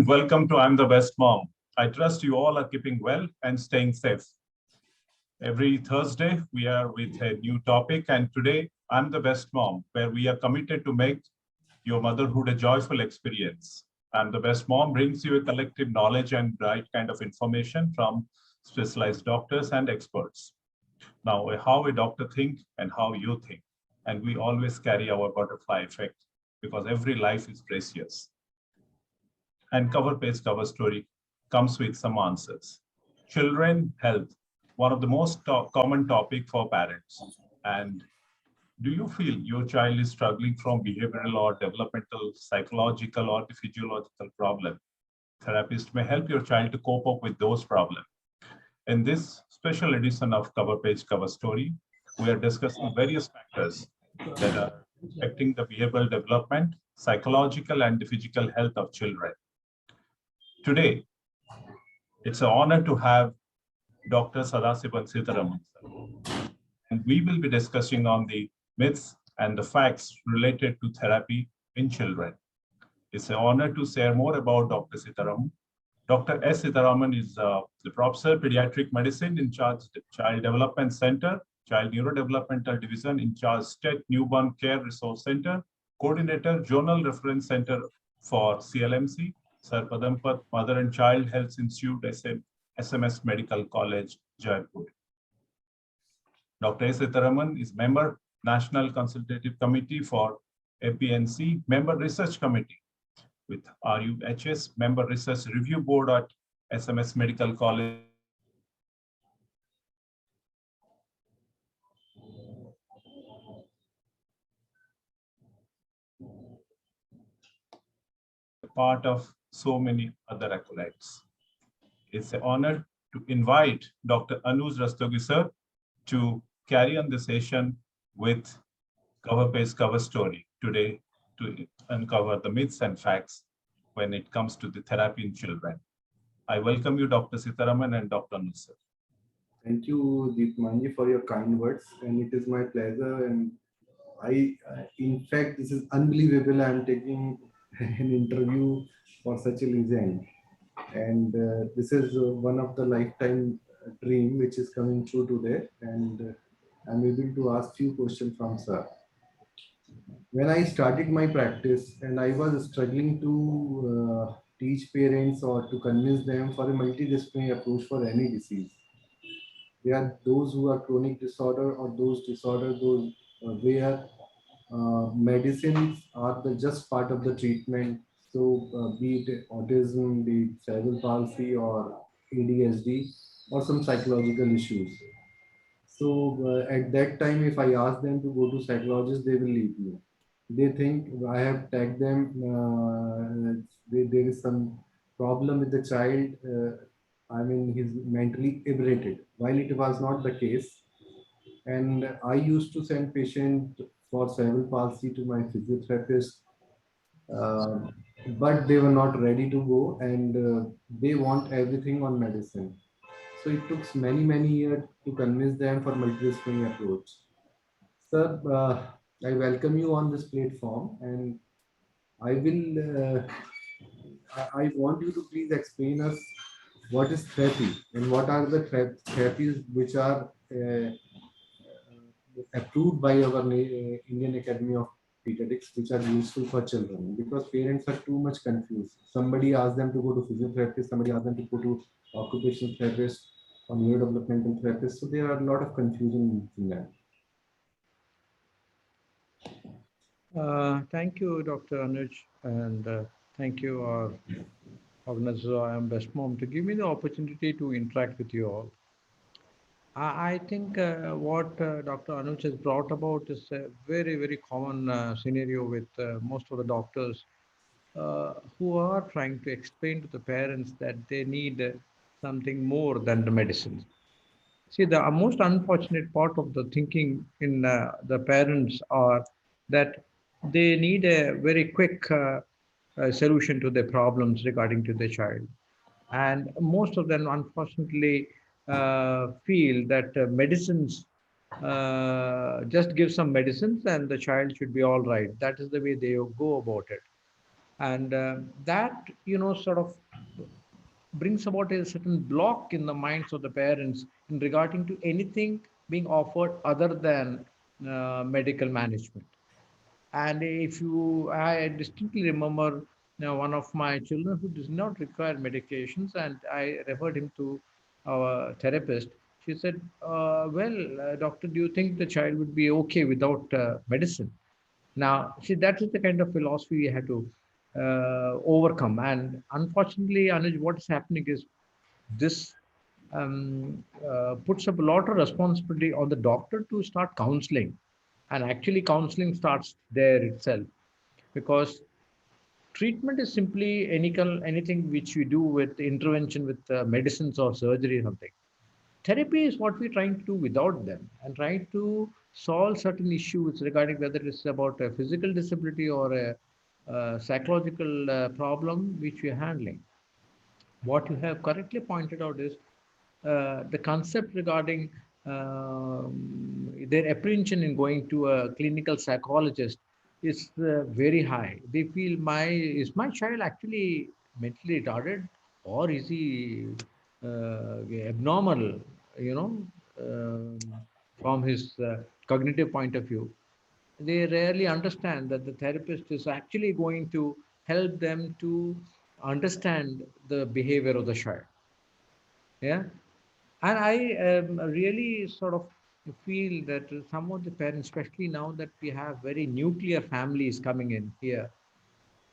Welcome to I'm the Best Mom. I trust you all are keeping well and staying safe. Every Thursday, we are with a new topic, and today, I'm the Best Mom, where we are committed to make your motherhood a joyful experience. I'm the Best Mom brings you a collective knowledge and right kind of information from specialized doctors and experts. Now, how a doctor thinks and how you think. And we always carry our butterfly effect because every life is precious. And cover page cover story comes with some answers. Children health, one of the most common topic for parents. And do you feel your child is struggling from behavioral or developmental, psychological or physiological problem? Therapist may help your child to cope up with those problems. In this special edition of Cover Page Cover Story, we are discussing various factors that are affecting the behavioral development, psychological and the physical health of children. Today, it's an honor to have Dr. Sadasivan Sitaraman, and we will be discussing on the myths and the facts related to therapy in children. It's an honor to share more about Dr. Sitaraman. Dr. S. Sitaraman is the professor pediatric medicine in charge Child Development Center, Child Neurodevelopmental Division in charge State Newborn Care Resource Center, coordinator Journal Reference Center for CLMC, Sir Padampat Mother and Child Health Institute, SMS Medical College, Jaipur. Dr. S. Sitaraman is member National Consultative Committee for APNC, member Research Committee with RUHS, member Research Review Board at SMS Medical College. Part of so many other accolades. It's an honor to invite Dr. Anuj Rastogi sir to carry on the session with Cover Page Cover Story today to uncover the myths and facts when it comes to the therapy in children. I welcome you, Dr. Sitaraman and Dr. Anuj sir. Thank you, Deepmanji, for your kind words, and it is my pleasure. And in fact, this is unbelievable. I'm taking an interview for such a legend, and this is one of the lifetime dream which is coming true today. And I'm able to ask few questions from sir. When I started my practice, and I was struggling to teach parents or to convince them for a multidisciplinary approach for any disease. There are those who are chronic disorder or those disorders those where medicines are the just part of the treatment. So be it autism, be it cerebral palsy or ADHD or some psychological issues. So at that time, if I ask them to go to psychologist, they will leave me. They think I have tagged them. There is some problem with the child. I mean, he's mentally aberrated. While it was not the case, and I used to send patient for cerebral palsy to my physiotherapist, uh, but they were not ready to go, and they want everything on medicine. So it took many years to convince them for multidisciplinary approach. Sir, I welcome you on this platform, and I will. I want you to please explain us what is therapy and what are the therapies which are approved by our Indian Academy of Pediatrics, which are useful for children, because parents are too much confused. Somebody asks them to go to physiotherapist, somebody asks them to go to occupational therapist or neurodevelopmental therapist. So there are a lot of confusion in that. Thank you, Dr. Anuj, and thank you, our organizer, I am Best Mom, to give me the opportunity to interact with you all. I think what Dr. Anuj has brought about is a very common scenario with most of the doctors who are trying to explain to the parents that they need something more than the medicine. See, the most unfortunate part of the thinking in the parents are that they need a very quick solution to their problems regarding to their child. And most of them, unfortunately, feel that medicines just give some medicines and the child should be all right. That is the way they go about it. And that, sort of brings about a certain block in the minds of the parents in regarding to anything being offered other than medical management. And if you, I distinctly remember, one of my children who does not require medications, and I referred him to our therapist. She said, "Well, doctor, do you think the child would be okay without medicine?" Now, see, that is the kind of philosophy we had to overcome. And unfortunately, Anuj, what is happening is this puts up a lot of responsibility on the doctor to start counseling. And actually, counseling starts there itself, because treatment is simply anything which we do with intervention with medicines or surgery or something. Therapy is what we're trying to do without them, and trying to solve certain issues regarding whether it's about a physical disability or a psychological problem which we're handling. What you have correctly pointed out is the concept regarding their apprehension in going to a clinical psychologist is very high. They feel, my is my child actually mentally retarded, or is he abnormal, you know, um, from his cognitive point of view. They rarely understand that the therapist is actually going to help them to understand the behavior of the child. Yeah. And I really sort of feel that some of the parents, especially now that we have very nuclear families coming in here,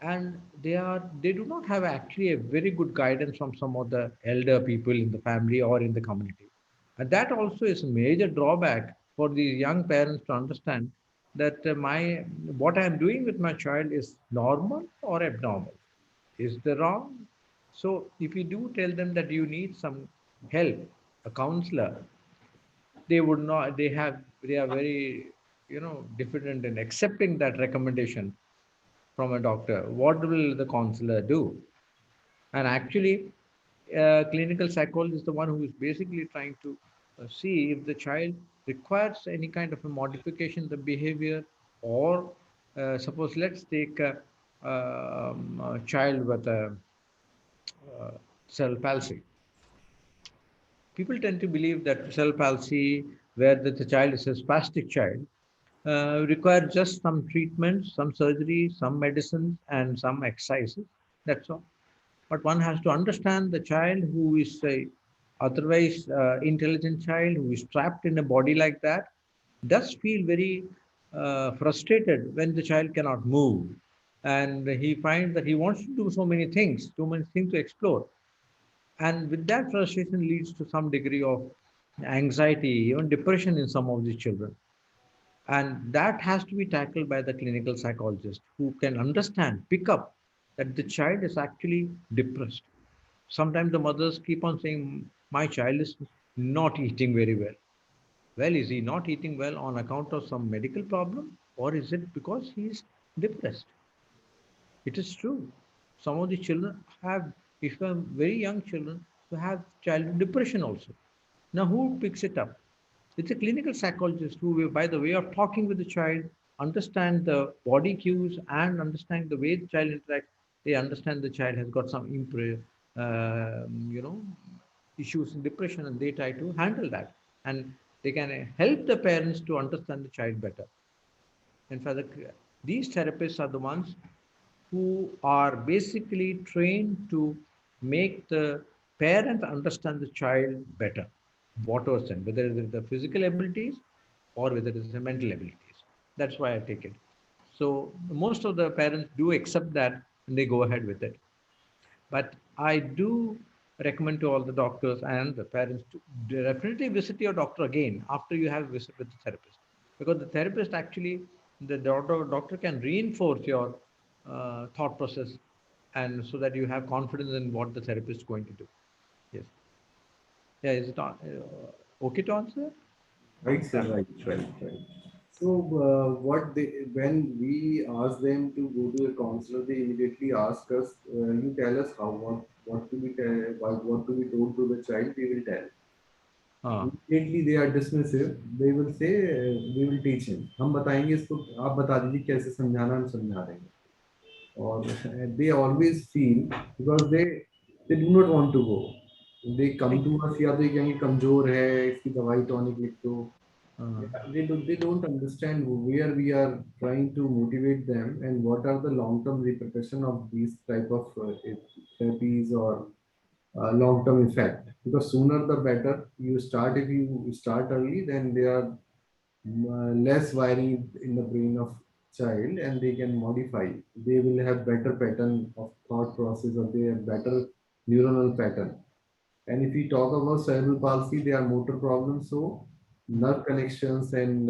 and they do not have actually a very good guidance from some of the elder people in the family or in the community. And that also is a major drawback for these young parents to understand that my what I am doing with my child is normal or abnormal. Is the wrong? So if you do tell them that you need some help, a counselor, they would not. They are very, diffident in accepting that recommendation from a doctor. What will the counselor do? And actually, clinical psychologist is the one who is basically trying to see if the child requires any kind of a modification in the behavior, or suppose let's take a child with a uh, cerebral palsy. People tend to believe that cerebral palsy, where the child is a spastic child, require just some treatment, some surgery, some medicines, and some exercises. That's all. But one has to understand the child who is a otherwise intelligent child who is trapped in a body like that does feel very frustrated when the child cannot move, and he finds that he wants to do so many things, too many things to explore, and with that frustration leads to some degree of anxiety, even depression in some of these children. And that has to be tackled by the clinical psychologist who can understand, pick up that the child is actually depressed. Sometimes the mothers keep on saying, my child is not eating very well. Well, is he not eating well on account of some medical problem, or is it because he is depressed? It is true. Some of the children have, if you are very young children, who have childhood depression also. Now, who picks it up? It's a clinical psychologist who, by the way of talking with the child, understand the body cues and understand the way the child interacts. They understand the child has got some issues in depression, and they try to handle that. And they can help the parents to understand the child better. In fact, these therapists are the ones who are basically trained to make the parent understand the child better, whatever then, whether it is the physical abilities or whether it is the mental abilities. That's why I take it. So most of the parents do accept that and they go ahead with it. But I do recommend to all the doctors and the parents to definitely visit your doctor again after you have visited with the therapist, because the therapist actually, the doctor can reinforce your thought process, and so that you have confidence in what the therapist is going to do. Yes. Yeah. Is it okay to answer? Right, sir. Right, right, right. So, what they when we ask them to go to a counselor, they immediately ask us, "You tell us what to be what to be told to the child. We will tell." हाँ. Immediately they are dismissive. They will say, "We will teach him." हम बताएंगे इसको, आप बता दीजिए कैसे समझाना, हम समझा देंगे. or they always feel, because they do not want to go. They come to us, या तो ये कहेंगे कमजोर है, इसकी दवाई टॉनिक लिख दो. Uh, They don't understand where we are trying to motivate them and what are the long-term repercussions of these type of therapies or long-term effect. Because sooner the better you start. If you start early, then there are less wiring in the brain of child, and they can modify. They will have better pattern of thought process, or they have better neuronal pattern. And if we talk about cerebral palsy, they are motor problems. So nerve connections, and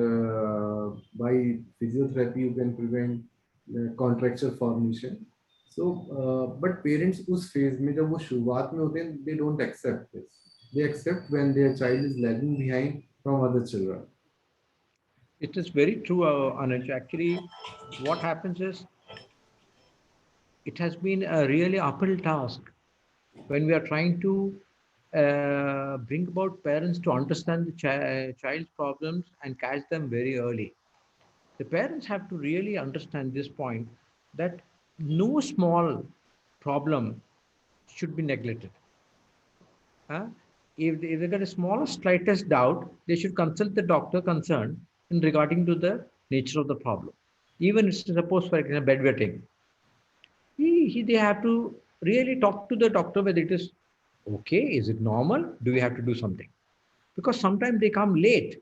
by physiotherapy you can prevent contracture formation. So but parents उस phase में जब वो शुरुआत में होते हैं, they don't accept this. They accept when their child is lagging behind from other children. it is very true, Anuj. Actually, what happens is it has been a really uphill task when we are trying to bring about parents to understand the child's problems and catch them very early. The parents have to really understand this point that no small problem should be neglected. Huh? If they get a smallest slightest doubt, they should consult the doctor concerned in regarding to the nature of the problem. Even suppose, for example, bedwetting, they have to really talk to the doctor whether it is okay, is it normal, do we have to do something? Because sometimes they come late,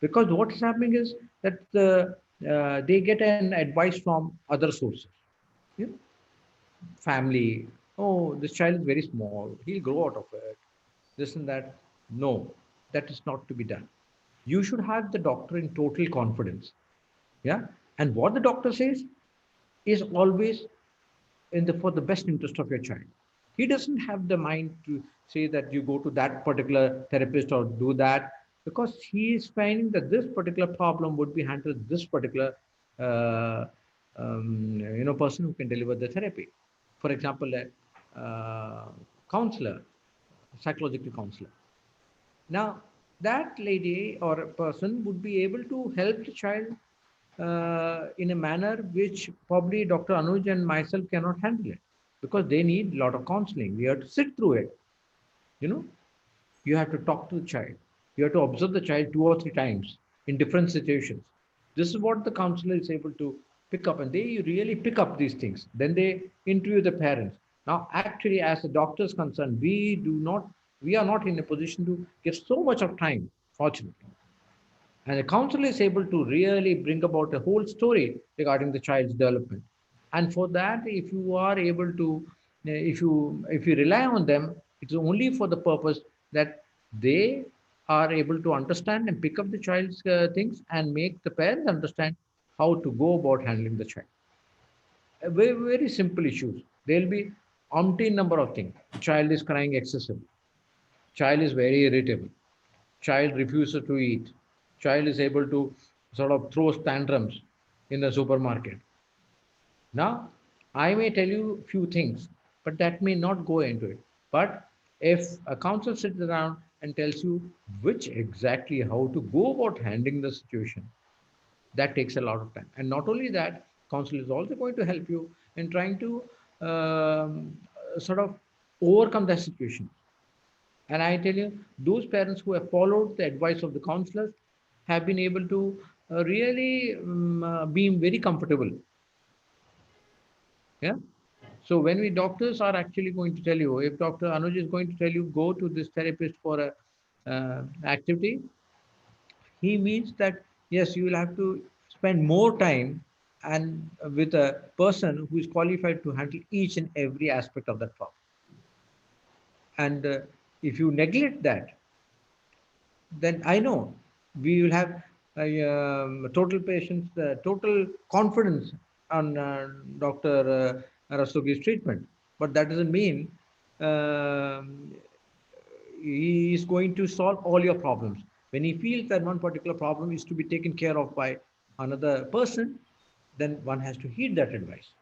because what is happening is that they get an advice from other sources, you know, family. Oh, this child is very small, he'll grow out of it, this and that. No, that is not to be done. You should have the doctor in total confidence. Yeah. And what the doctor says is always in the for the best interest of your child. He doesn't have the mind to say that you go to that particular therapist or do that, because he is finding that this particular problem would be handled this particular person who can deliver the therapy. For example, a counselor, psychological counselor. Now, that lady or a person would be able to help the child in a manner which probably Dr. Anuj and myself cannot handle it, because they need a lot of counseling. We have to sit through it. You know, you have to talk to the child. You have to observe the child 2 or 3 times in different situations. This is what the counselor is able to pick up, and they really pick up these things. Then they interview the parents. Now, actually, as the doctor is concerned, we are not in a position to give so much of time, fortunately. And the counselor is able to really bring about a whole story regarding the child's development. And for that, if you are able to, if you rely on them, it's only for the purpose that they are able to understand and pick up the child's things and make the parents understand how to go about handling the child. Very, very simple issues. There'll be umpteen number of things. The child is crying excessively. Child is very irritable. Child refuses to eat. Child is able to sort of throw tantrums in the supermarket. Now, I may tell you a few things, but that may not go into it. But if a counselor sits around and tells you which exactly how to go about handling the situation, that takes a lot of time. And not only that, counselor is also going to help you in trying to sort of overcome that situation. And I tell you, those parents who have followed the advice of the counselors have been able to really be very comfortable. Yeah. So when we doctors are actually going to tell you, if Dr. Anuj is going to tell you go to this therapist for a activity, he means that yes, you will have to spend more time and with a person who is qualified to handle each and every aspect of that problem. And if you neglect that, then I know we will have total patients, total confidence on Dr. Rastogi's treatment. But that doesn't mean he is going to solve all your problems. When he feels that one particular problem is to be taken care of by another person, then one has to heed that advice.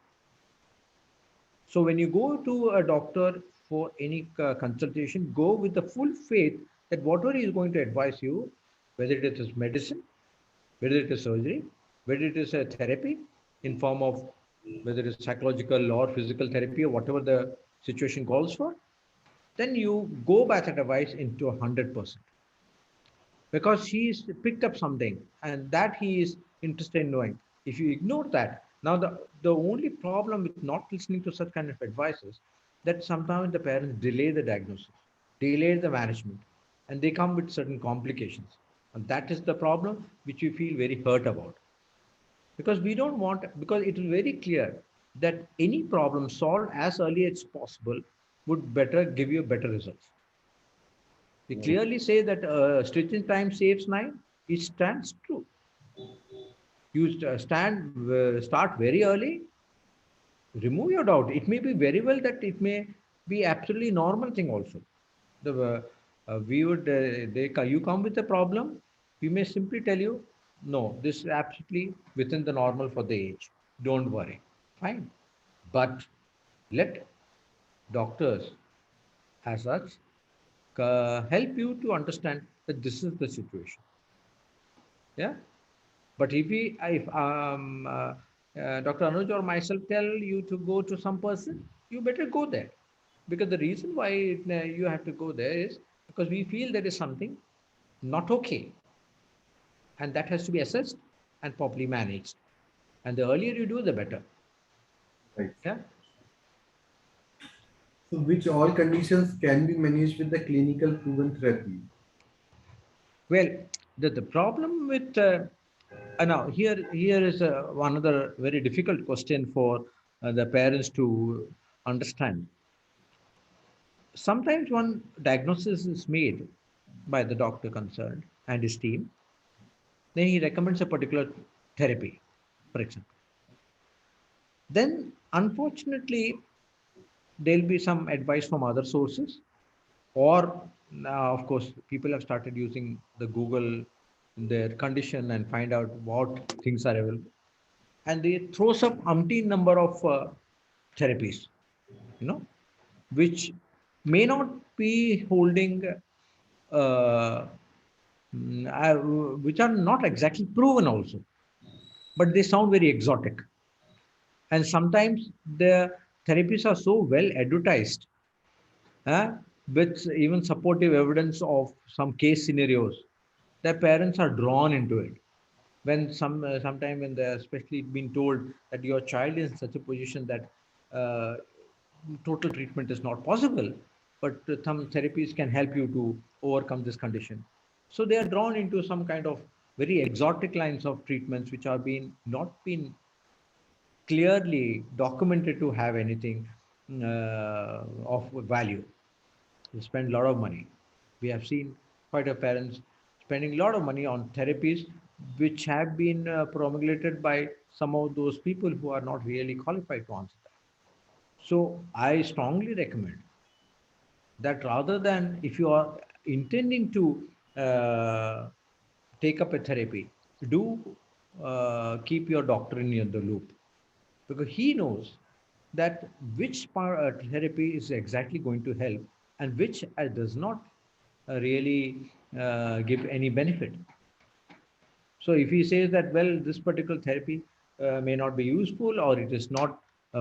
So when you go to a doctor for any consultation, go with the full faith that whatever he is going to advise you, whether it is medicine, whether it is surgery, whether it is a therapy in form of whether it's psychological or physical therapy or whatever the situation calls for, then you go by that advice into 100% because he's picked up something and that he is interested in knowing. If you ignore that, now the only problem with not listening to such kind of advice is that sometimes the parents delay the diagnosis, delay the management, and they come with certain complications. And that is the problem which we feel very hurt about. Because we don't want, because it is very clear that any problem solved as early as possible would better give you better results. We clearly say that stitching time saves nine. It stands true. You start very early, remove your doubt. It may be very well that it may be absolutely normal thing also. We would you come with a problem, we may simply tell you, no, this is absolutely within the normal for the age. Don't worry, fine. But let doctors, as such, help you to understand that this is the situation. Yeah. But if Dr. Anuj or myself tell you to go to some person, you better go there. Because the reason why you have to go there is because we feel there is something not okay. And that has to be assessed and properly managed. And the earlier you do, the better. Right. Yeah. So which all conditions can be managed with the clinical proven therapy? Well, the problem with now here is one other very difficult question for the parents to understand. Sometimes one diagnosis is made by the doctor concerned and his team, then he recommends a particular therapy, for example. Then, unfortunately, there'll be some advice from other sources, or now, of course, people have started using the Google their condition and find out what things are available, and they throws up umpteen number of therapies, you know, which may not be holding uh, which are not exactly proven also, but they sound very exotic. And sometimes the therapies are so well advertised, uh, with even supportive evidence of some case scenarios, that parents are drawn into it. When sometime when they're especially been told that your child is in such a position that uh, total treatment is not possible, but some therapies can help you to overcome this condition. So they are drawn into some kind of very exotic lines of treatments which are being not been clearly documented to have anything of value. They spend a lot of money. We have seen quite a parents spending a lot of money on therapies which have been promulgated by some of those people who are not really qualified to answer that. So I strongly recommend that rather than if you are intending to uh, take up a therapy, do keep your doctor in the loop because he knows that which part therapy is exactly going to help and which does not really give any benefit. So if he says that, well, this particular therapy may not be useful or it is not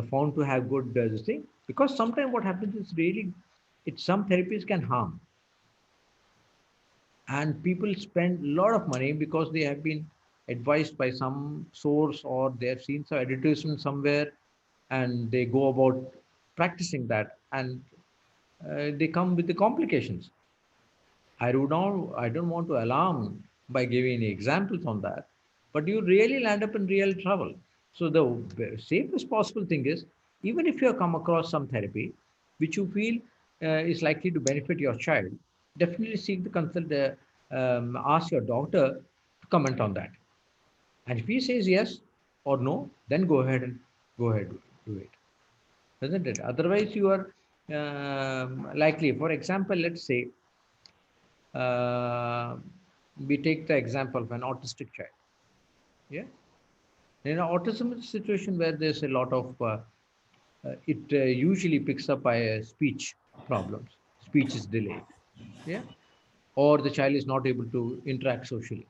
found to have good this thing, because sometimes what happens is really, some therapies can harm. And people spend a lot of money because they have been advised by some source or they have seen some advertisement somewhere and they go about practicing that and they come with the complications. I don't want to alarm by giving any examples on that, but you really land up in real trouble. So the safest possible thing is, even if you have come across some therapy which you feel is likely to benefit your child, definitely seek the consult, ask your doctor to comment on that. And if he says yes or no, then go ahead do it, isn't it? Otherwise, you are likely. For example, let's say uh, we take the example of an autistic child. Yeah, in an autism situation where there's a lot of it usually picks up by speech problems. Speech is delayed. Yeah, or the child is not able to interact socially.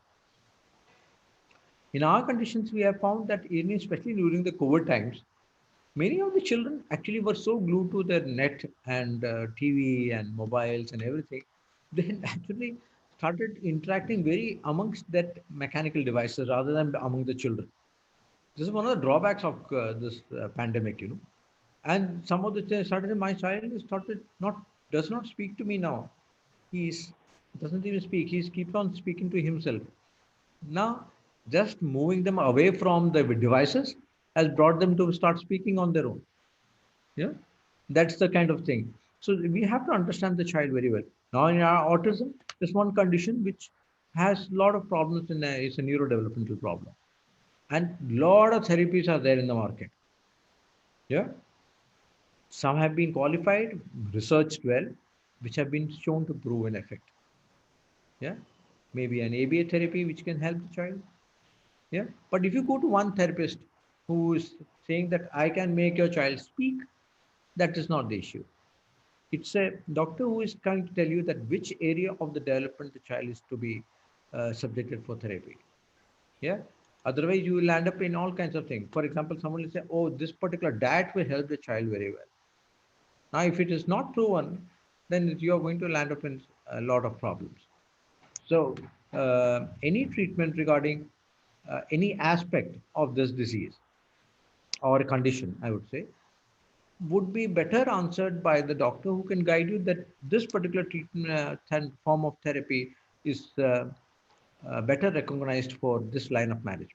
In our conditions, we have found that especially during the COVID times, Many of the children actually were so glued to their net and TV and mobiles and everything, they actually started interacting very amongst that mechanical devices rather than among the children. This is one of the drawbacks of this pandemic, you know. And some of the suddenly my child is started not does not speak to me now. He's doesn't even speak. He's keeps on speaking to himself. Now, just moving them away from the devices has brought them to start speaking on their own. Yeah, that's the kind of thing. So we have to understand the child very well. Now, in our autism, there's one condition which has a lot of problems in it's a neurodevelopmental problem, and lot of therapies are there in the market. Yeah, some have been qualified, researched well, which have been shown to prove an effect. Yeah, maybe an ABA therapy which can help the child. Yeah, but if you go to one therapist who is saying that I can make your child speak, that is not the issue. It's a doctor who is trying to tell you that which area of the development the child is to be subjected for therapy. Yeah. Otherwise, you will end up in all kinds of things. For example, someone will say, "Oh, this particular diet will help the child very well." Now, if it is not proven, then you are going to land up in a lot of problems. So, any treatment regarding any aspect of this disease or condition, I would say, would be better answered by the doctor who can guide you that this particular treatment form of therapy is better recognized for this line of management.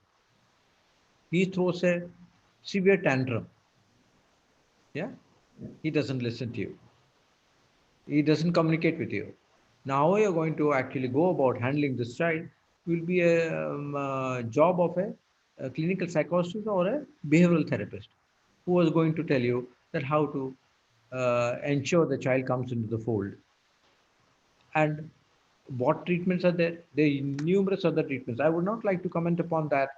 He throws a severe tantrum. Yeah, he doesn't listen to you. He doesn't communicate with you. Now, how you're going to actually go about handling this child will be a job of a clinical psychologist or a behavioral therapist who is going to tell you that how to ensure the child comes into the fold. And what treatments are there? There are numerous other treatments. I would not like to comment upon that,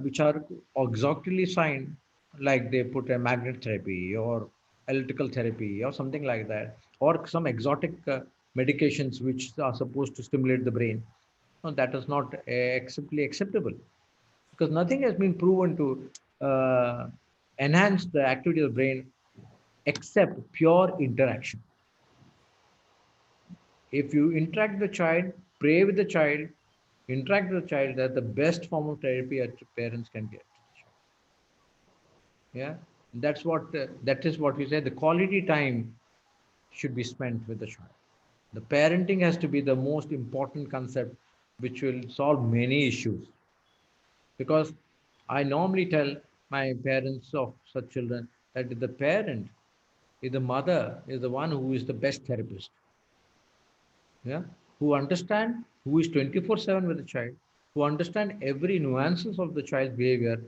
which are exotically signed, like they put a magnet therapy or electrical therapy or something like that, or some exotic medications which are supposed to stimulate the brain. No, that is not acceptable because nothing has been proven to enhance the activity of the brain except pure interaction. If you interact with the child, pray with the child, interact with the child, that's the best form of therapy that parents can get. Yeah, that is what we say. The quality time should be spent with the child. The parenting has to be the most important concept, which will solve many issues. Because I normally tell my parents of such children that the parent, the mother, is the one who is the best therapist. Yeah, who understand, who is 24/7 with the child, who understand every nuances of the child's behavior,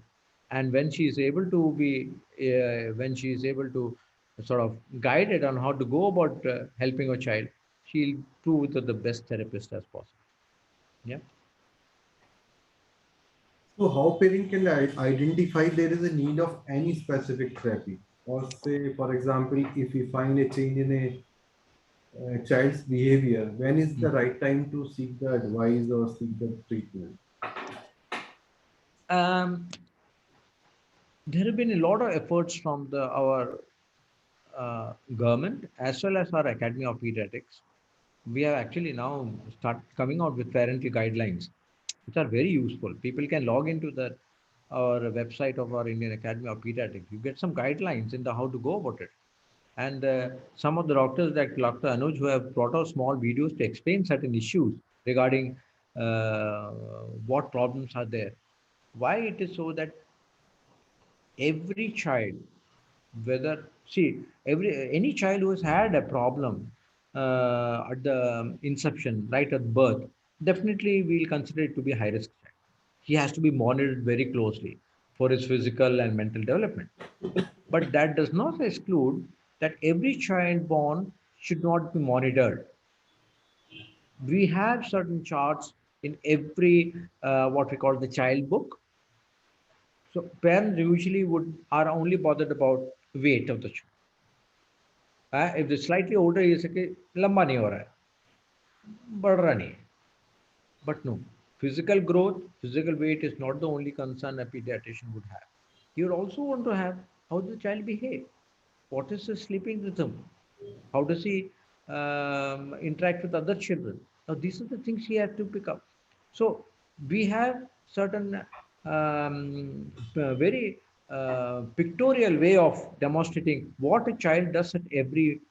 and when she is able to be when she is able to sort of guided on how to go about helping a child, she'll prove to the best therapist as possible. Yeah. So how parent can identify there is a need of any specific therapy? Or say, for example, if we find a change in a child's behavior, when is the right time to seek the advice or seek the treatment? um, there have been a lot of efforts from our government as well as our Academy of Pediatrics. We have actually now start coming out with parental guidelines, which are very useful. People can log into the our website of our Indian Academy of Pediatrics. You get some guidelines in the how to go about it. And some of the doctors like Dr. Anuj who have brought out small videos to explain certain issues regarding what problems are there. Why it is so that every child, whether see every any child who has had a problem at the inception, right at birth, definitely we'll consider it to be a high risk child. He has to be monitored very closely for his physical and mental development, but that does not exclude that every child born should not be monitored. We have certain charts in every what we call the child book. So parents usually would are only bothered about weight of the child. If the slightly older he is कि लंबा नहीं हो रहा है, बढ़ रहा नहीं है. But no, physical growth, physical weight is not the only concern a pediatrician would have. You would also want to have how does the child behave? What is his sleeping rhythm? How does he interact with other children? Now, these are the things he has to pick up. So, we have certain very pictorial way of demonstrating what a child does at every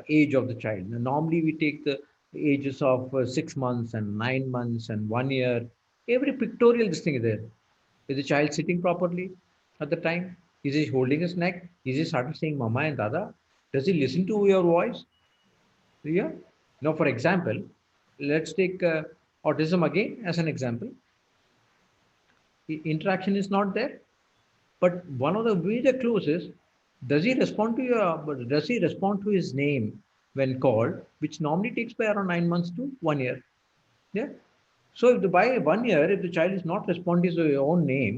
age of the child. Now, normally, we take the ages of 6 months and 9 months and 1 year. Every pictorial this thing is there. Is the child sitting properly at the time? Is he holding his neck? Is he starting saying mama and dada? Does he listen to your voice? Yeah. Now, for example, let's take autism again as an example. Interaction is not there, but one of the major clues is does he respond to his name when called, which normally takes by around 9 months to 1 year. Yeah. So if by 1 year, if the child is not responding to your own name,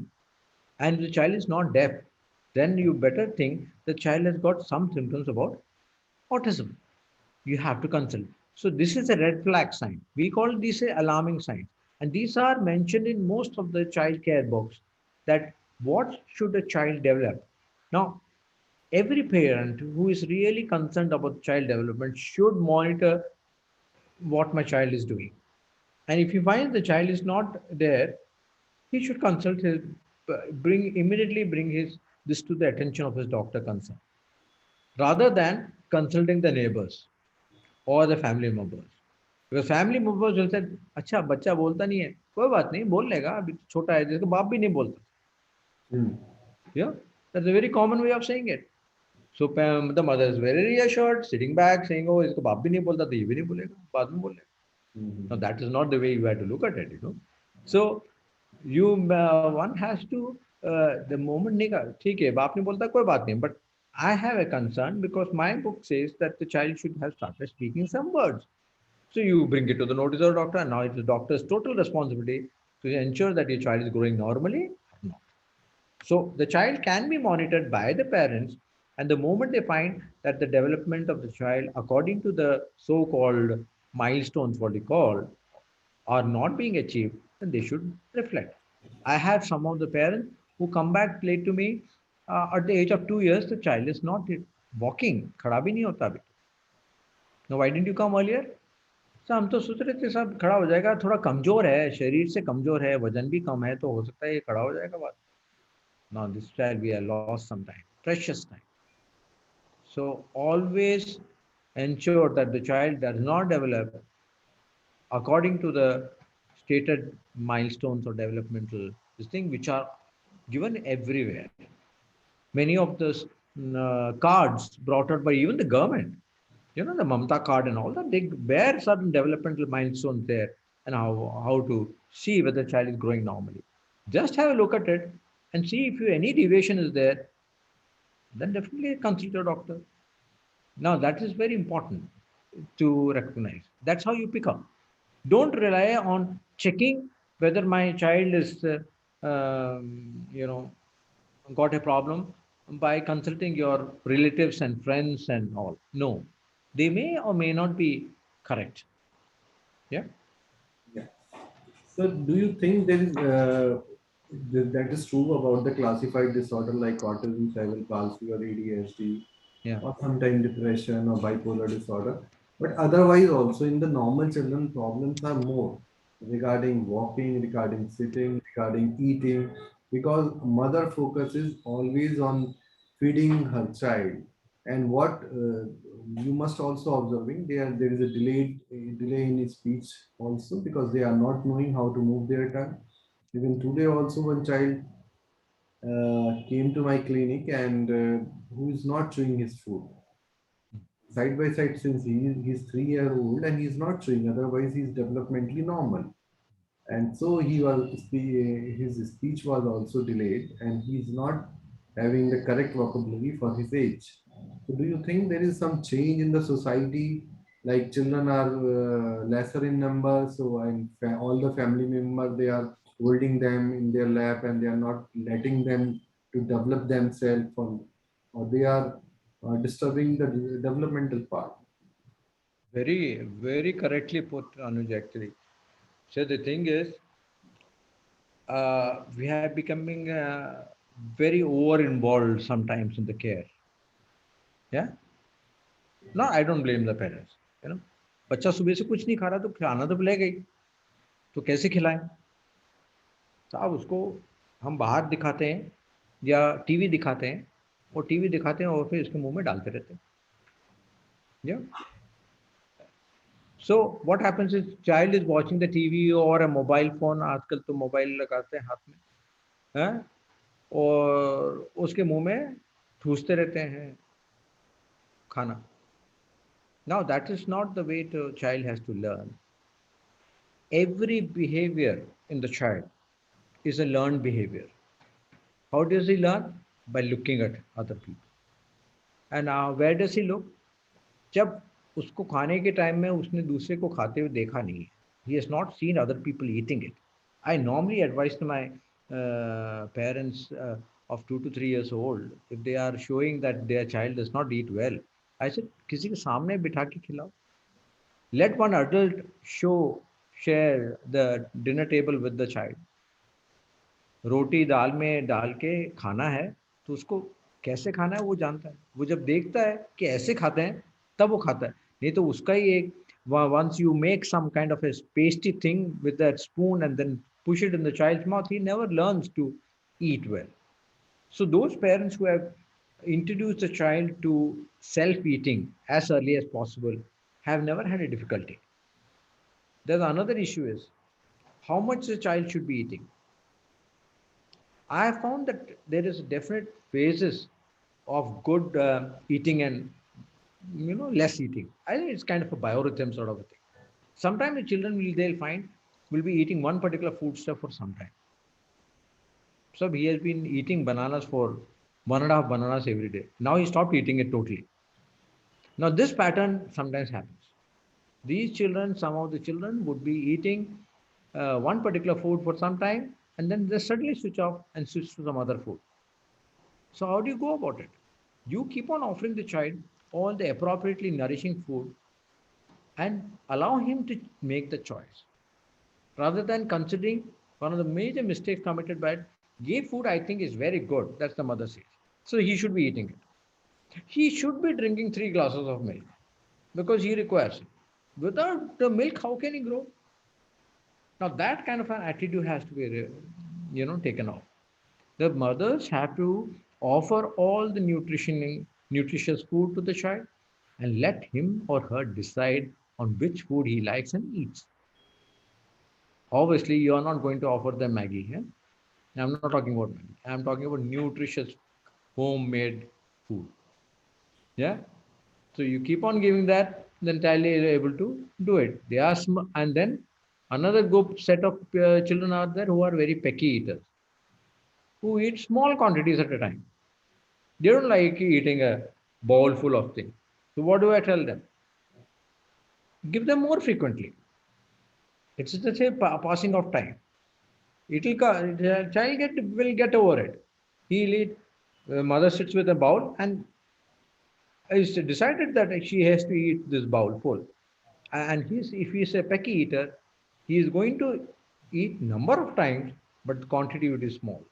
and the child is not deaf, then you better think the child has got some symptoms about autism. You have to consult. So this is a red flag sign. We call these alarming signs. And these are mentioned in most of the child care books that what should a child develop. Now, every parent who is really concerned about child development should monitor what my child is doing. And if you find the child is not there, he should consult his, immediately bring his this to the attention of his doctor concerned, rather than consulting the neighbors or the family members. Because family members will say, अच्छा बच्चा बोलता नहीं है, कोई बात नहीं, बोल लेगा, अभी तो छोटा है, जिसका बाप भी नहीं बोलता. Hmm. Yeah, that's a very common way of saying it. So the mother is very reassured, sitting back, saying, oh, इसको बाप भी नहीं बोलता तो ये भी नहीं बोलेगा, बाद में बोलेगा. Now Mhm. that is not the way you have to look at it. So you one has to the moment नहीं कहा ठीक है बाप ने बोलता कोई बात नहीं, but I have a concern because my book says that the child should have started speaking some words. So you bring it to the notice of the doctor, and now it's the doctor's total responsibility to ensure that your child is growing normally or not. So the child can be monitored by the parents, and the moment they find that the development of the child, according to the so-called milestones, what we call, are not being achieved, then they should reflect. I have some of the parents who come back late to me at the age of 2 years, the child is not walking. खड़ा भी नहीं होता अभी. Now, why didn't you come earlier? Sir हम तो सोच रहे थे साहब खड़ा हो जाएगा, थोड़ा कमजोर है, शरीर से कमजोर है, वजन भी कम है, तो हो सकता है ये खड़ा हो जाएगा बाद. Now this child we have lost some time, precious time. So always ensure that the child does not develop according to the stated milestones or developmental this thing which are given everywhere. Many of the cards brought out by even the government, the Mamta card and all that, they bear certain developmental milestones there and how to see whether the child is growing normally. Just have a look at it and see if any deviation is there, then definitely consult your doctor. Now, that is very important to recognize. That's how you pick up. Don't rely on checking whether my child is, got a problem by consulting your relatives and friends and all. No, they may or may not be correct. Yeah. Yeah. So, do you think there is that is true about the classified disorder like autism, cerebral palsy, or ADHD, Yeah. or sometimes depression or bipolar disorder? But otherwise, also in the normal children, problems are more regarding walking, regarding sitting, regarding eating, because mother focuses always on feeding her child. And what you must also observing there is a delay in speech also because they are not knowing how to move their tongue. Even today also one child came to my clinic and who is not chewing his food side by side since he's 3 year old and he's not chewing, otherwise he's developmentally normal. And so his speech was also delayed and he's not having the correct vocabulary for his age. So do you think there is some change in the society, like children are lesser in number, so all the family members they are holding them in their lap and they are not letting them to develop themselves or they are disturbing the developmental part? Very, very correctly put, Anuj, actually. So the thing is, we are becoming very over involved sometimes in the care. Yeah. No, I don't blame the parents. You know, बच्चा सुबह से कुछ नहीं खा रहा तो खाना तो मिलेगा ही, तो कैसे खिलाएं? साहब उसको हम बाहर दिखाते हैं या टीवी दिखाते हैं, और टीवी दिखाते हैं और फिर इसके मुंह में डालते रहते हैं. Yeah. So what happens is child is watching the TV or a mobile phone. आजकल तो मोबाइल लगाते हैं हाथ में, हैं? और उसके मुंह में ठूसते रहते हैं खाना. Now that is not the way the child has to learn. Every behavior in the child is a learned behavior. How does he learn? By looking at other people. And where does he look? जब उसको खाने के time में उसने दूसरे को खाते हुए देखा नहीं है. He has not seen other people eating it. I normally advise to my parents of 2 to 3 years old, if they are showing that their child does not eat well, I said किसी के सामने बिठा के खिलाओ. Let one adult share the dinner table with the child. रोटी दाल में डाल के खाना है तो उसको कैसे खाना है वो जानता है. वो जब देखता है कि ऐसे खाते हैं तब वो खाता है, नहीं तो उसका ही एक once you make some kind of a pasty thing with that spoon and then push it in the child's mouth, he never learns to eat well. So those parents who have introduced the child to self-eating as early as possible have never had a difficulty. There's another issue is how much the child should be eating. I have found that there is definite phases of good eating and less eating. I think it's kind of a biorhythm sort of a thing. Sometimes the children they'll find will be eating one particular foodstuff for some time. So he has been eating bananas for 1.5 bananas every day. Now he stopped eating it totally. Now this pattern sometimes happens. These children, some of the children would be eating one particular food for some time and then they suddenly switch off and switch to some other food. So how do you go about it? You keep on offering the child all the appropriately nourishing food and allow him to make the choice. Rather than considering one of the major mistakes committed by gay food, I think is very good. That's the mother says. So he should be eating it. He should be drinking 3 glasses of milk because he requires it. Without the milk, how can he grow? Now that kind of an attitude has to be, taken off. The mothers have to offer all the nutritious food to the child and let him or her decide on which food he likes and eats. Obviously, you are not going to offer them Maggie. Yeah? I'm not talking about Maggie. I'm talking about nutritious homemade food. Yeah. So you keep on giving that, then child is able to do it. They are and then another group set of children are there who are very pecky eaters, who eat small quantities at a time. They don't like eating a bowl full of things. So what do I tell them? Give them more frequently. It's just a passing of time. The child will get over it. He'll eat. The mother sits with a bowl and is decided that she has to eat this bowl full. And if he's a pecky eater, he is going to eat number of times, but the quantity would be small.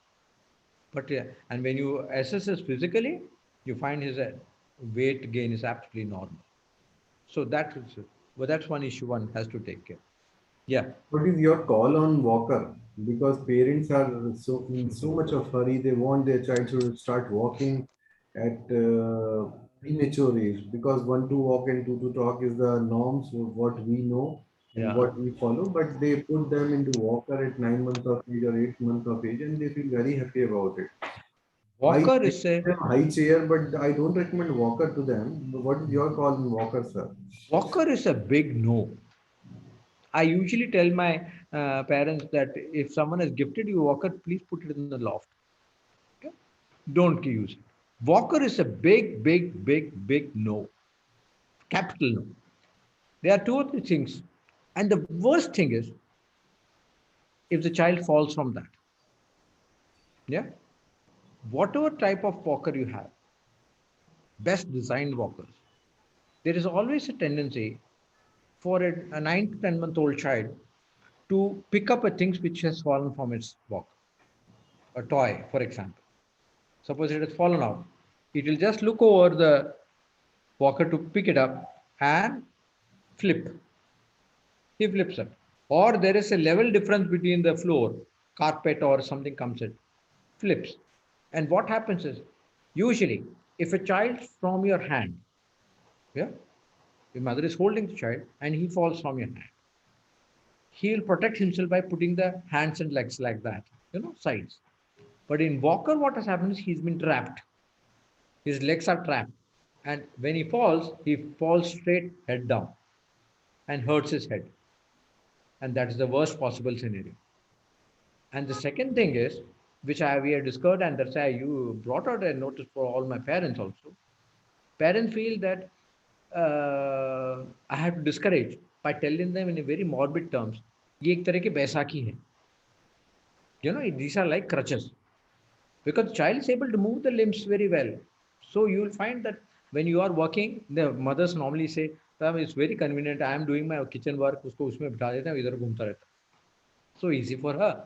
But and when you assess this physically, you find his weight gain is absolutely normal. So that's one issue one has to take care. Yeah. What is your call on walker? Because parents are so in so much of hurry, they want their child to start walking at premature age. Because one to walk and two to talk is the norms of what we know and Yeah. what we follow. But they put them into walker at 9 months of age or 8 months of age, and they feel very happy about it. I Walker give is a them high chair, but I don't recommend walker to them. What is your call on walker, sir? Walker is a big no. I usually tell my parents that if someone has gifted you a walker, please put it in the loft. Okay? Don't use it. Walker is a big, big, big, big no. Capital no. There are two or three things. And the worst thing is if the child falls from that. Yeah. Whatever type of walker you have, best designed walkers, there is always a tendency for a 9 to 10-month-old child to pick up a things which has fallen from its walker. A toy, for example. Suppose it has fallen out. It will just look over the walker to pick it up and flip. He flips it. Or there is a level difference between the floor, carpet or something comes in, flips. And what happens is, usually, if a child from your hand, yeah, your mother is holding the child and he falls from your hand, he will protect himself by putting the hands and legs like that, sides. But in Walker, what has happened is he's been trapped. His legs are trapped. And when he falls straight head down and hurts his head. And that's the worst possible scenario. And the second thing is, which we have discussed, and that's why you brought out a notice for all my parents also. Parents feel that I have to discourage by telling them in a very morbid terms, ये एक तरह की बैसाखी है. These are like crutches. Because child is able to move the limbs very well. So you will find that when you are working, the mothers normally say, it's very convenient, I am doing my kitchen work, usko usme bita deta hu, idhar ghumta rehta. So easy for her.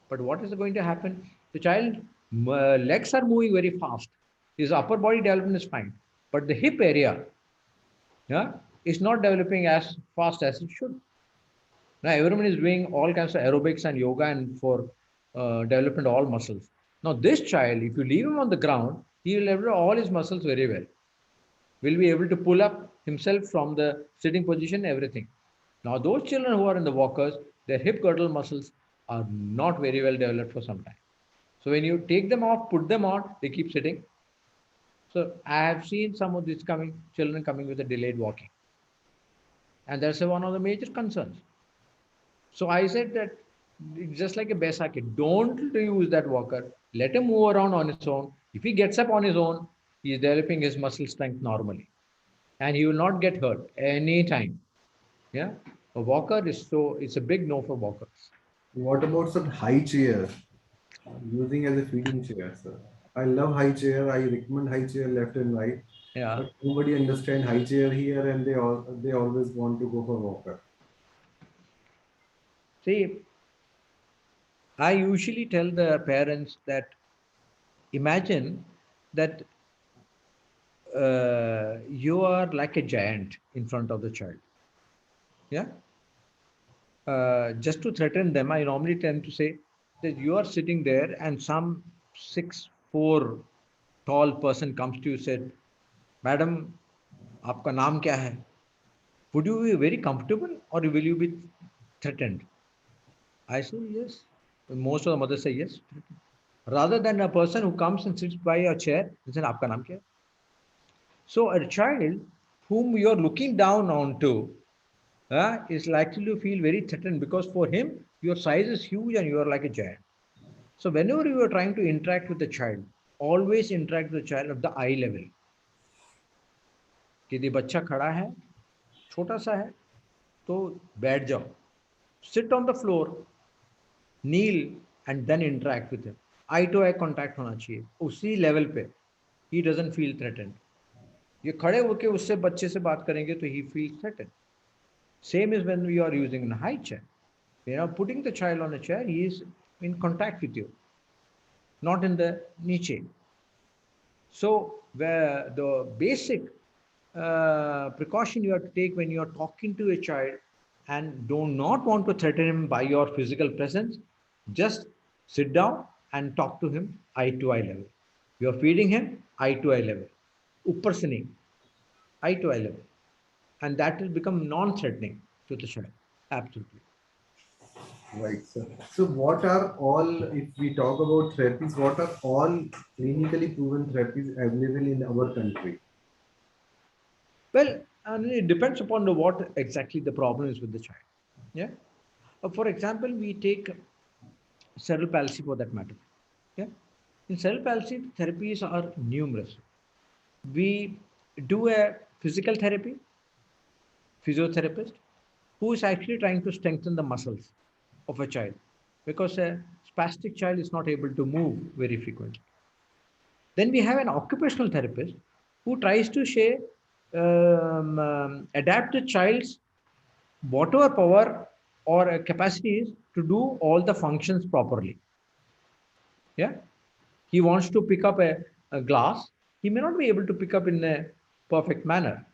But what is going to happen? The child legs are moving very fast. His upper body development is fine. But the hip area, yeah, is not developing as fast as it should. Now everyone is doing all kinds of aerobics and yoga and for development all muscles. Now this child, if you leave him on the ground, he will develop all his muscles very well. Will be able to pull up himself from the sitting position, everything. Now those children who are in the walkers, their hip girdle muscles are not very well developed for some time. So when you take them off, put them on, they keep sitting. So I have seen some of these children coming with a delayed walking. And that's one of the major concerns. So I said that it's just like a Baisakhi. Don't use that walker. Let him move around on his own. If he gets up on his own, he is developing his muscle strength normally. And he will not get hurt anytime. Yeah. A walker it's a big no for walkers. What about some high chair? Using as a feeding chair, sir. I love high chair. I recommend high chair left and right. Yeah. But nobody understand high chair here, and they always want to go for walker. See, I usually tell the parents that imagine that you are like a giant in front of the child. Yeah. Just to threaten them, I normally tend to say that you are sitting there and some 6'4" tall person comes to you and said, Madam, आपका नाम क्या है? Would you be very comfortable or will you be threatened? I say yes. Most of the mothers say yes. Rather than a person who comes and sits by your chair and says, आपका नाम क्या है? So a child whom you are looking down onto is likely to feel very threatened because for him, your size is huge and you are like a giant. So whenever you are trying to interact with the child, always interact with the child at the eye level. यदि बच्चा खड़ा है, छोटा सा है, तो बैठ जाओ. Sit on the floor, kneel and then interact with him. Eye to eye contact होना चाहिए. उसी level पे, he doesn't feel threatened. ये खड़े होके उससे बच्चे से बात करेंगे तो he feels threatened. Same is when we are using a high chair. Putting the child on a chair, he is in contact with you, not in the niche. So the basic precaution you have to take when you are talking to a child and do not want to threaten him by your physical presence, just sit down and talk to him eye to eye level. You are feeding him eye to eye level. Uppar se nahi, eye to eye level. And that will become non-threatening to the child. Absolutely. Right, sir. So what are all, if we talk about therapies, what are all clinically proven therapies available in our country? Well, it depends upon what exactly the problem is with the child. Yeah. For example, we take cerebral palsy for that matter. Yeah. In cerebral palsy, therapies are numerous. We do a physical therapy, physiotherapist, who is actually trying to strengthen the muscles of a child because a spastic child is not able to move very frequently. Then we have an occupational therapist who tries to adapt the child's whatever power or capacities to do all the functions properly. Yeah. He wants to pick up a glass. He may not be able to pick up in a perfect manner.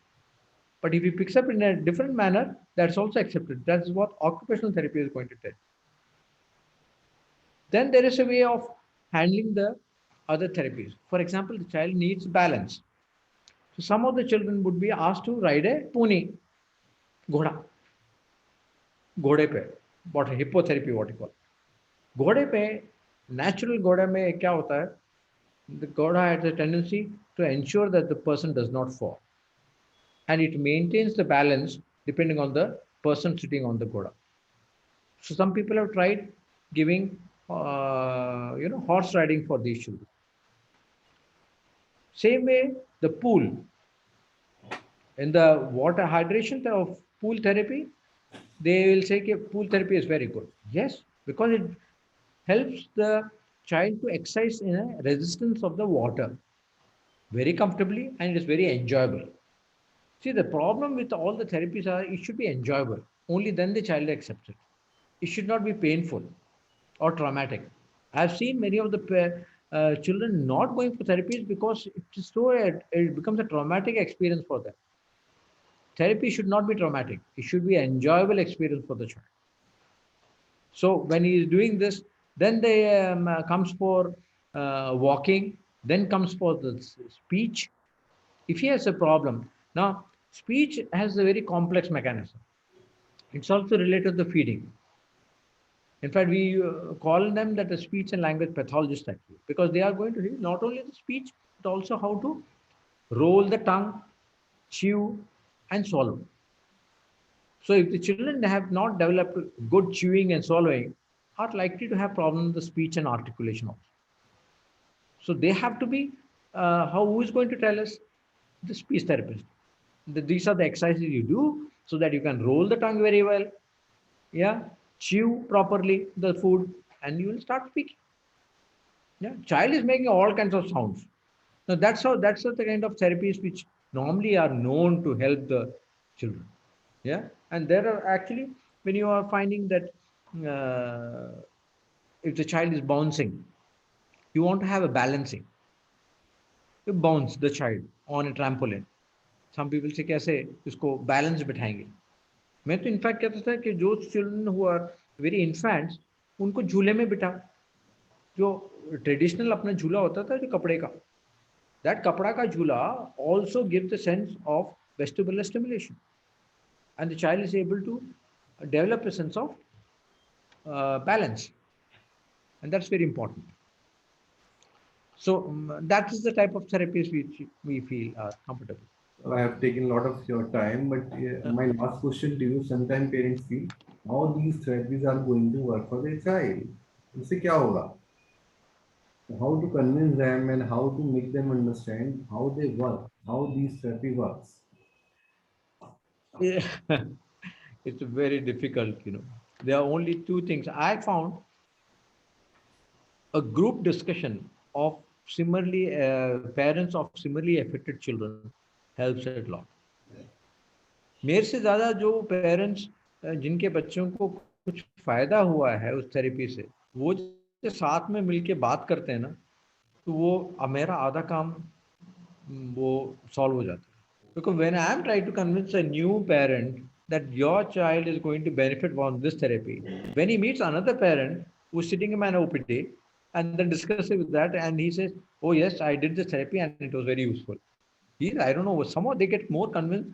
But if he picks up in a different manner, that's also accepted. That's what occupational therapy is going to tell. Then there is a way of handling the other therapies. For example, the child needs balance. So some of the children would be asked to ride a pony, घोड़ा, घोड़े पे, what hippotherapy what you call. घोड़े पे, natural घोड़े में क्या होता है? The घोड़ा has a tendency to ensure that the person does not fall, and it maintains the balance depending on the person sitting on the ghoda. So some people have tried giving, horse riding for these children. Same way, the pool. In the water hydration of pool therapy, they will say that pool therapy is very good. Yes, because it helps the child to exercise in a resistance of the water very comfortably, and it is very enjoyable. See, the problem with all the therapies are it should be enjoyable. Only then the child accepts it. It should not be painful or traumatic. I've seen many of the children not going for therapies because it becomes a traumatic experience for them. Therapy should not be traumatic. It should be an enjoyable experience for the child. So when he is doing this, then they comes for walking, then comes for the speech. If he has a problem, now speech has a very complex mechanism. It's also related to the feeding. In fact, we call them that a speech and language pathologist actually, because they are going to read not only the speech, but also how to roll the tongue, chew, and swallow. So if the children have not developed good chewing and swallowing, are likely to have problems with the speech and articulation also. So they have to be, who is going to tell us? The speech therapist. These are the exercises you do so that you can roll the tongue very well, yeah, chew properly the food, and you will start speaking. Yeah, child is making all kinds of sounds. Now that's the kind of therapies which normally are known to help the children. Yeah, and there are actually when you are finding that if the child is bouncing, you want to have a balancing. You bounce the child on a trampoline. Some people say कैसे इसको balance बिठाएंगे. मैं तो in fact कहता था कि जो children who are very infants उनको झूले में बिठा, जो ट्रेडिशनल अपना झूला होता था जो कपड़े का, दैट कपड़ा का झूला also gives the sense of vestibular stimulation, and the child is able to develop a sense of balance, and that's very important. So that is the type of therapies which we feel are comfortable. I have taken a lot of your time, but my last question to you: sometimes parents feel how these therapies are going to work for their child. उससे क्या होगा? How to convince them and how to make them understand how they work, how these therapy works. Yeah. It's very difficult, There are only two things. I found a group discussion of similarly parents of similarly affected children helps a lot. मेरे से ज़्यादा जो parents जिनके बच्चों को कुछ फायदा हुआ है उस थेरेपी से, वो जो साथ में मिलके बात करते हैं ना, तो वो मेरा आधा काम वो सॉल्व हो जाता है. Because when I am trying to convince a new parent that your child is going to benefit from this therapy, when he meets another parent who's sitting in an OPD and then discussing with that, and he says, "Oh yes, I did this therapy and it was very useful." I don't know, somehow they get more convinced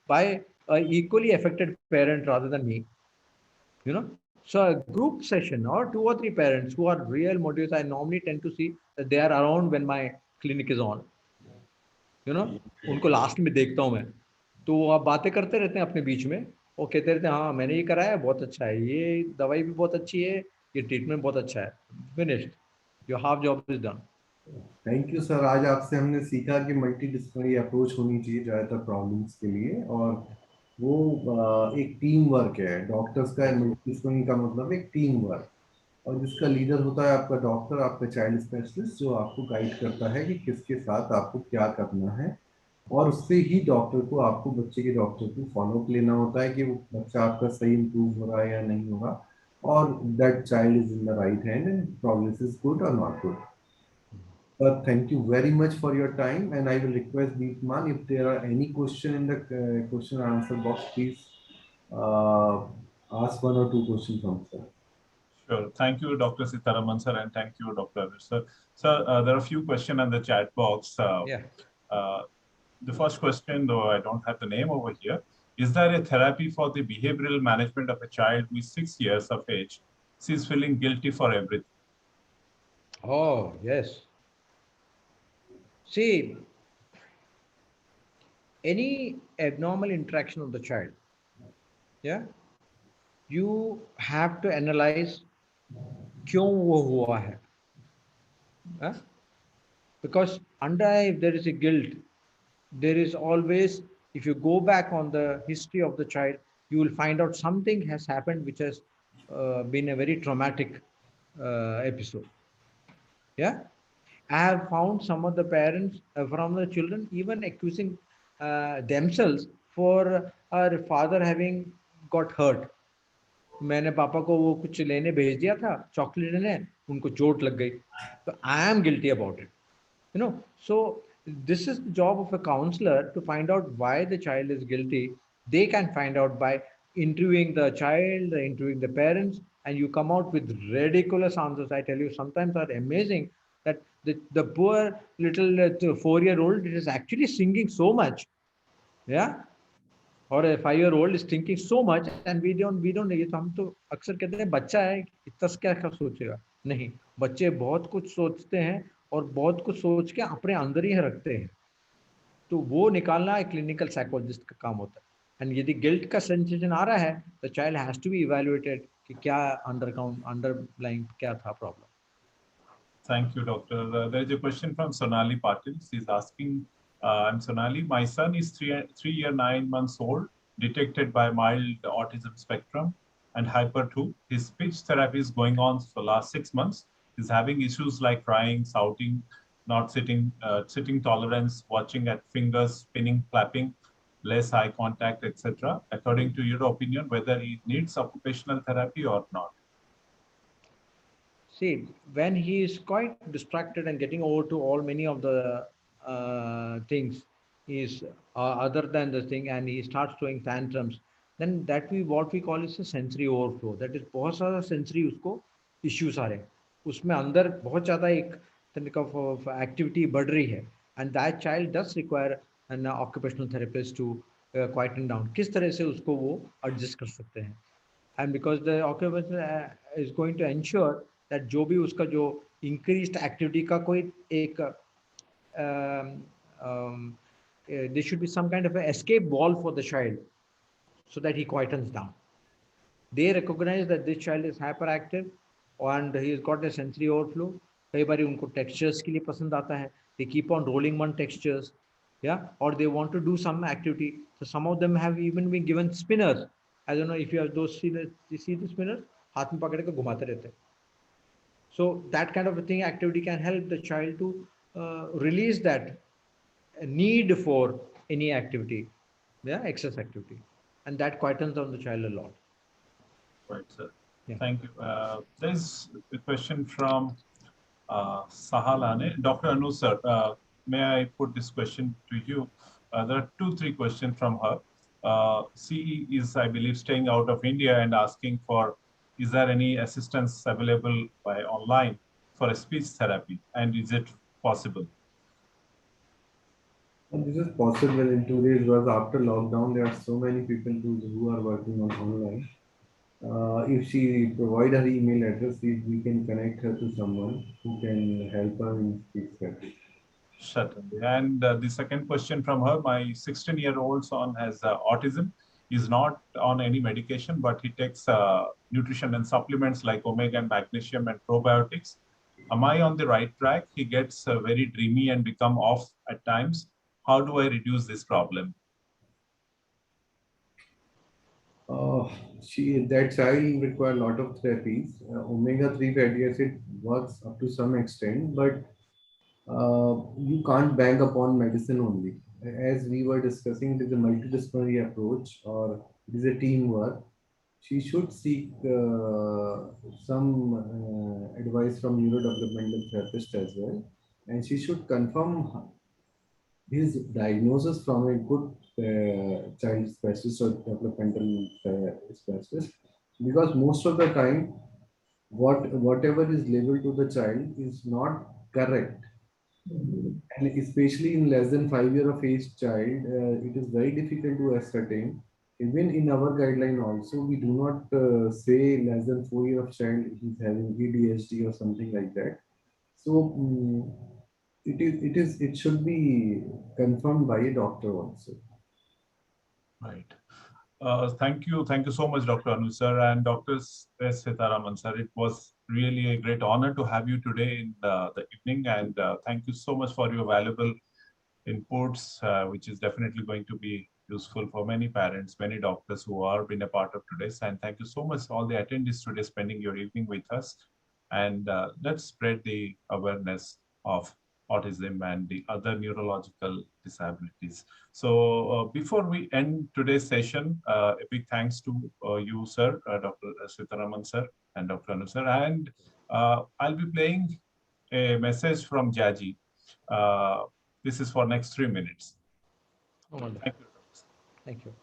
by an equally affected parent rather than me. So a group session or 2 or 3 parents who are real motives, I normally tend to see that they are around when my clinic is on. उनको last में देखता हूँ मैं, तो वो आप बातें करते रहते हैं अपने बीच में, वो कहते रहते हैं हाँ मैंने ये कराया बहुत अच्छा है, ये दवाई भी बहुत अच्छी है, ये ट्रीटमेंट बहुत अच्छा है, finished, your half job is done. Thank you sir. आज आपसे हमने सीखा कि मल्टी डिसिप्लिनरी अप्रोच होनी चाहिए ज़्यादातर प्रॉब्लम्स के लिए, और वो एक टीम वर्क है. डॉक्टर्स का मल्टी डिसिप्लिनरी का मतलब एक टीम वर्क, और जिसका लीडर होता है आपका डॉक्टर, आपका चाइल्ड स्पेशलिस्ट, जो आपको गाइड करता है कि किसके साथ आपको क्या करना है, और उससे ही डॉक्टर को, आपको बच्चे के डॉक्टर को फॉलोअप लेना होता है कि वो बच्चा आपका सही इम्प्रूव हो रहा है या नहीं हो रहा, और that child is in the right hand and progress is good और not good. Thank you very much for your time, and I will request Deepman if there are any question in the question and answer box, please uh, ask one or two questions from sir. Sure. Thank you, Dr. Sitaraman, sir, and thank you, Dr. Avish, sir. Sir, there are a few questions in the chat box. Yeah. Uh, the first question, though I don't have the name over here, is there a therapy for the behavioral management of a child who is 6 years of age? She's feeling guilty for everything. Oh, yes. See, any abnormal interaction of the child, yeah, you have to analyze क्यों वो हुआ है, huh? Because under if there is a guilt, there is always, if you go back on the history of the child, you will find out something has happened which has been a very traumatic episode. Yeah, I have found some of the parents from the children even accusing themselves for our father having got hurt. मैंने पापा को वो कुछ लेने भेज दिया था, chocolate लेने, उनको चोट लग गई, तो I am guilty about it, you know. So this is the job of a counselor to find out why the child is guilty. They can find out by interviewing the child, interviewing the parents, and you come out with ridiculous answers. I tell you, sometimes are amazing that the poor little 4-year-old is actually singing so much, yeah, or a 5-year-old is thinking so much, and we don't ये तो हम तो अक्सर कहते हैं बच्चा है, इतना क्या सोचेगा, नहीं, बच्चे बहुत कुछ सोचते हैं और बहुत कुछ सोच के अपने अंदर ही रखते हैं, तो वो निकालना एक क्लिनिकल साइकोलॉजिस्ट का काम होता है. एंड यदि गिल्ट का सेंसेशन आ रहा है, the child has to be evaluated कि क्या अंडरलाइंग क्या था problem. Thank you, doctor. There is a question from Sonali Patil. She's asking, I'm Sonali. My son is 3 year 9 months old, detected by mild autism spectrum and hyper 2. His speech therapy is going on for the last 6 months. He's having issues like crying, shouting, not sitting, sitting tolerance, watching at fingers, spinning, clapping, less eye contact, etc. According to your opinion, whether he needs occupational therapy or not? See, when he is quite distracted and getting over to all many of the things, is other than the thing, and he starts showing tantrums, then that we what we call is a sensory overflow. That is बहुत सारा sensory उसको issues आ रहे हैं, उसमें अंदर बहुत ज़्यादा एक तरीका of activity बढ़ रही है, and that child does require an occupational therapist to quieten down. किस तरह से उसको वो adjust कर सकते हैं, and because the occupation is going to ensure that जो भी उसका जो increased activity का कोई एक there should be some kind of an escape wall for the child so that he quietens down. They recognize that this child is hyperactive and he has got a sensory overflow. कई बार उनको textures के लिए पसंद आता है, they keep on rolling on textures, yeah, or they want to do some activity. So some of them have even been given spinners. I don't know if you have those seen, you see the spinners, हाथ में पकड़ के घुमाते रहते हैं. So that kind of a thing activity can help the child to release that need for any activity, yeah, excess activity, and that quietens down the child a lot. Right, sir. Yeah. Thank you. There's a question from Sahalane. Dr. Anu, sir, may I put this question to you? There are 2-3 questions from her. She is, I believe, staying out of India and asking for, is there any assistance available by online for a speech therapy, and is it possible? And this is possible in today's world after lockdown. There are so many people who are working on online. If she provide her email address, we can connect her to someone who can help her in speech therapy. Certainly. And the second question from her, my 16-year-old son has autism. He's not on any medication, but he takes nutrition and supplements like omega and magnesium and probiotics. Am I on the right track? He gets very dreamy and become off at times. How do I reduce this problem? Uh, that child require a lot of therapies. Omega-3 fatty acid works up to some extent, but you can't bank upon medicine only. As we were discussing, it is a multidisciplinary approach or it is a teamwork. She should seek some advice from neurodevelopmental therapist as well. and she should confirm his diagnosis from a good child specialist or developmental specialist, because most of the time whatever is labeled to the child is not correct, and especially in less than 5 year of age child, it is very difficult to ascertain. Even in our guideline also, we do not say less than 4 year of child is having ADHD or something like that. So it should be confirmed by a doctor also. Right. Thank you so much, Dr. Anu sir and Dr. S. Sitharaman sir. It was really a great honor to have you today in the evening, and thank you so much for your valuable inputs, which is definitely going to be useful for many parents, many doctors who are been a part of today's. And thank you so much all the attendees today spending your evening with us. And let's spread the awareness of autism and the other neurological disabilities. So before we end today's session, a big thanks to you, sir, Dr. Sitharaman sir and Dr. Anu sir. And I'll be playing a message from Jaji. This is for next 3 minutes. Oh, wonderful. Thank you. Thank you.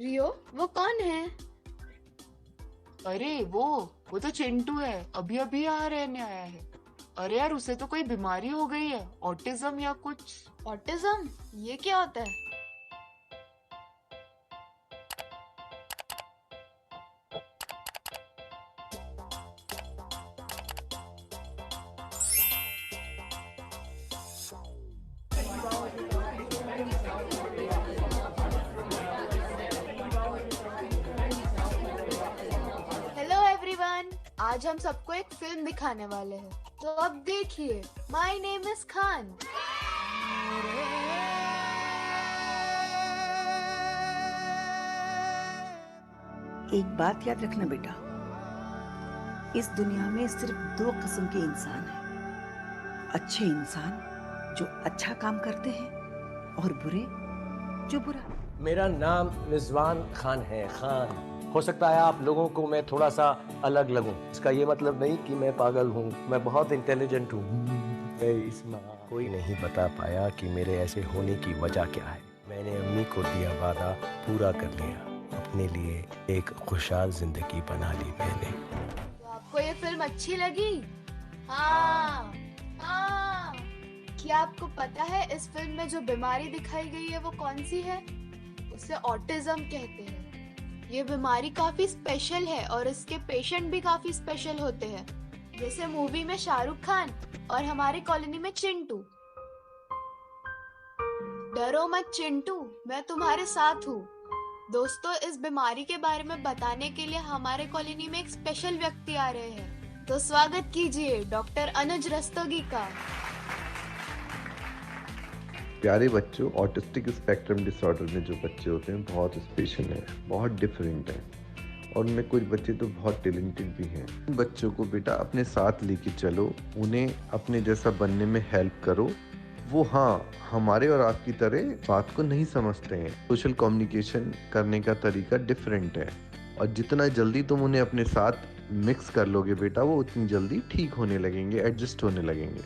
रियो, वो कौन है? अरे वो तो चिंटू है, अभी अभी यहाँ रहने आया है। अरे यार, उसे तो कोई बीमारी हो गई है, ऑटिज्म या कुछ। ऑटिज्म? ये क्या होता है? हेलो एवरीवन, आज हम सबको एक फिल्म दिखाने वाले हैं, तो अब देखिए, माय नेम इज खान। एक बात याद रखना बेटा, इस दुनिया में सिर्फ 2 किस्म के इंसान हैं। अच्छे इंसान जो अच्छा काम करते हैं और बुरे जो बुरा। मेरा नाम रिजवान खान है। खान, हो सकता है आप लोगों को मैं थोड़ा सा अलग लगूं। इसका ये मतलब नहीं कि मैं पागल हूँ, मैं बहुत इंटेलिजेंट हूँ। कोई नहीं बता पाया कि मेरे ऐसे होने की वजह क्या है। मैंने अम्मी को दिया वादा पूरा कर लिया, अपने लिए एक खुशहाल जिंदगी बना ली मैंने। तो आपको ये फिल्म अच्छी लगी? हाँ, हाँ। क्या आपको पता है इस फिल्म में जो बीमारी दिखाई गई है वो कौन सी है? उसे ऑटिज्म कहते हैं। ये बीमारी काफी स्पेशल है और इसके पेशेंट भी काफी स्पेशल होते हैं, जैसे मूवी में शाहरुख खान और हमारी कॉलोनी में चिंटू। डरो मत चिंटू, मैं तुम्हारे साथ हूँ। दोस्तों, इस बीमारी के बारे में बताने के लिए हमारे कॉलोनी में एक स्पेशल व्यक्ति आ रहे हैं, तो स्वागत कीजिए डॉक्टर अनुज रस्तोगी का। प्यारे बच्चों, ऑटिस्टिक स्पेक्ट्रम डिसऑर्डर में जो बच्चे होते हैं बहुत स्पेशल हैं, बहुत डिफरेंट हैं, और उनमें कुछ बच्चे तो बहुत टैलेंटेड भी हैं। उन बच्चों को बेटा अपने साथ लेके चलो, उन्हें अपने जैसा बनने में हेल्प करो। वो हमारे और आपकी तरह बात को नहीं समझते हैं। सोशल कम्युनिकेशन करने का तरीका डिफरेंट है, और जितना जल्दी तुम उन्हें अपने साथ मिक्स कर लोगे बेटा, वो उतनी जल्दी ठीक होने लगेंगे, एडजस्ट होने लगेंगे।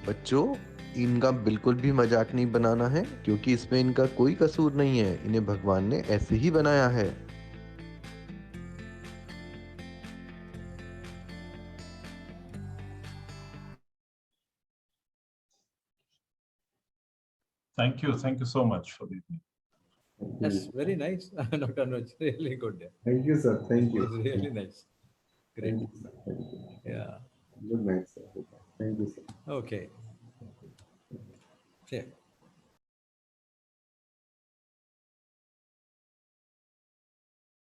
बच्चों, इनका बिल्कुल भी मजाक नहीं बनाना है, क्योंकि इसमें इनका कोई कसूर नहीं है। इन्हें भगवान ने ऐसे ही बनाया है। Thank you so much for the evening. That's very nice, Dr. Anuj. Really good. Thank you, sir. Thank you. It was really nice. Great. Thank you, sir. Thank you. Yeah. Good night, sir. Thank you, sir. Okay. Yeah.